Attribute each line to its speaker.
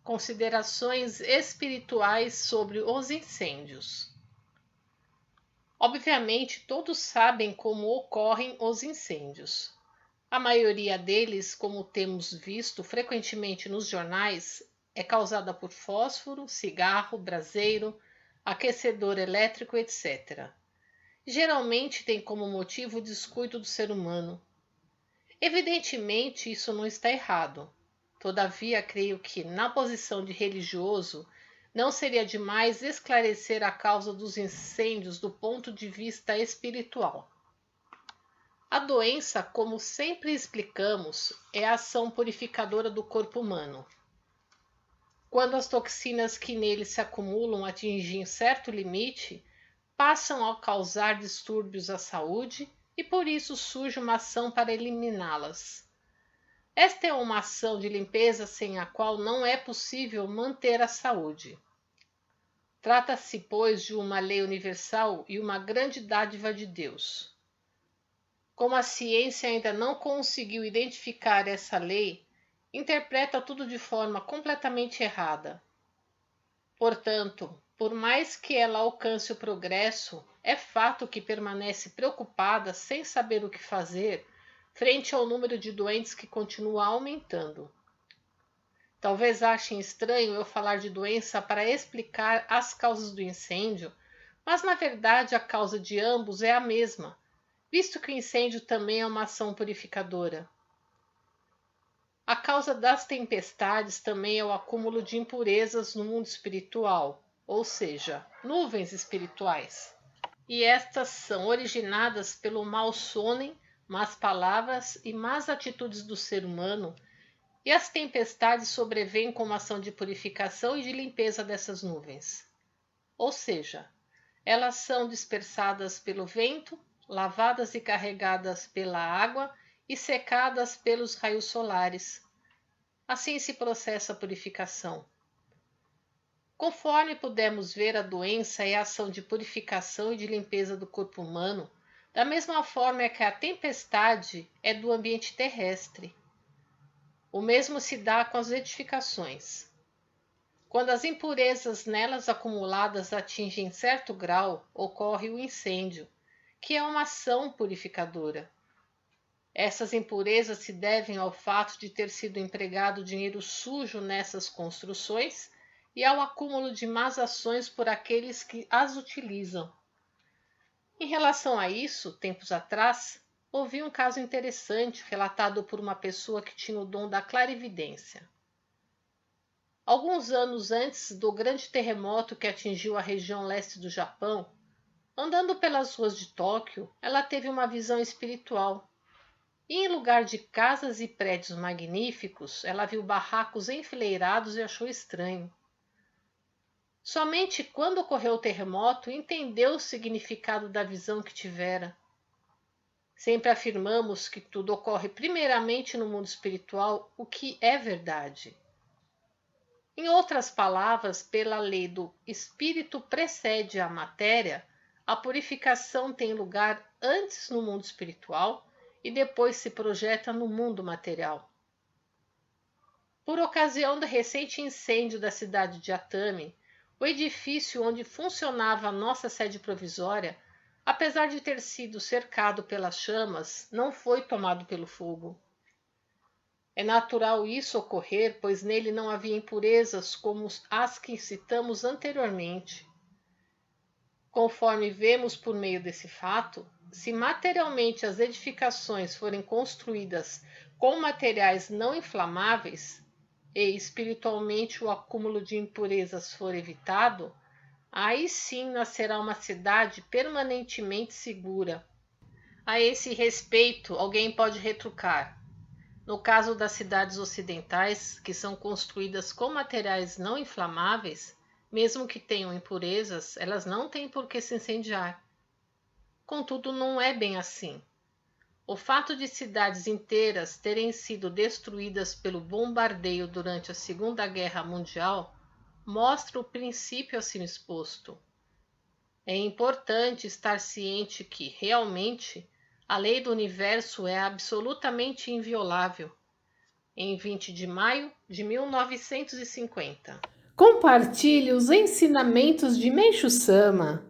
Speaker 1: Considerações espirituais sobre os incêndios. Obviamente, todos sabem como ocorrem os incêndios. A maioria deles, como temos visto frequentemente nos jornais, é causada por fósforo, cigarro, braseiro, aquecedor elétrico, etc. Geralmente tem como motivo o descuido do ser humano. Evidentemente, isso não está errado. Todavia, creio que, na posição de religioso, não seria demais esclarecer a causa dos incêndios do ponto de vista espiritual. A doença, como sempre explicamos, é a ação purificadora do corpo humano. Quando as toxinas que nele se acumulam atingem certo limite, passam a causar distúrbios à saúde e por isso surge uma ação para eliminá-las. Esta é uma ação de limpeza sem a qual não é possível manter a saúde. Trata-se, pois, de uma lei universal e uma grande dádiva de Deus. Como a ciência ainda não conseguiu identificar essa lei, interpreta tudo de forma completamente errada. Portanto, por mais que ela alcance o progresso, é fato que permanece preocupada sem saber o que fazer frente ao número de doentes que continua aumentando. Talvez achem estranho eu falar de doença para explicar as causas do incêndio, mas na verdade a causa de ambos é a mesma, visto que o incêndio também é uma ação purificadora. A causa das tempestades também é o acúmulo de impurezas no mundo espiritual, ou seja, nuvens espirituais. E estas são originadas pelo mau sonem, más palavras e más atitudes do ser humano, e as tempestades sobrevêm como ação de purificação e de limpeza dessas nuvens. Ou seja, elas são dispersadas pelo vento, lavadas e carregadas pela água e secadas pelos raios solares. Assim se processa a purificação. Conforme pudemos ver, a doença é a ação de purificação e de limpeza do corpo humano, da mesma forma que a tempestade é do ambiente terrestre. O mesmo se dá com as edificações. Quando as impurezas nelas acumuladas atingem certo grau, ocorre o incêndio, que é uma ação purificadora. Essas impurezas se devem ao fato de ter sido empregado dinheiro sujo nessas construções e ao acúmulo de más ações por aqueles que as utilizam. Em relação a isso, tempos atrás, ouvi um caso interessante relatado por uma pessoa que tinha o dom da clarividência. Alguns anos antes do grande terremoto que atingiu a região leste do Japão, andando pelas ruas de Tóquio, ela teve uma visão espiritual. E em lugar de casas e prédios magníficos, ela viu barracos enfileirados e achou estranho. Somente quando ocorreu o terremoto entendeu o significado da visão que tivera. Sempre afirmamos que tudo ocorre primeiramente no mundo espiritual, o que é verdade. Em outras palavras, pela lei do espírito precede a matéria, a purificação tem lugar antes no mundo espiritual e depois se projeta no mundo material. Por ocasião do recente incêndio da cidade de Atami, o edifício onde funcionava a nossa sede provisória, apesar de ter sido cercado pelas chamas, não foi tomado pelo fogo. É natural isso ocorrer, pois nele não havia impurezas como as que citamos anteriormente. Conforme vemos por meio desse fato, se materialmente as edificações forem construídas com materiais não inflamáveis e espiritualmente o acúmulo de impurezas for evitado, aí sim nascerá uma cidade permanentemente segura. A esse respeito, alguém pode retrucar. No caso das cidades ocidentais, que são construídas com materiais não inflamáveis, mesmo que tenham impurezas, elas não têm por que se incendiar. Contudo, não é bem assim. O fato de cidades inteiras terem sido destruídas pelo bombardeio durante a Segunda Guerra Mundial mostra o princípio acima exposto. É importante estar ciente que, realmente, a lei do universo é absolutamente inviolável. em 20 de maio de 1950.
Speaker 2: Compartilhe os ensinamentos de Meishu Sama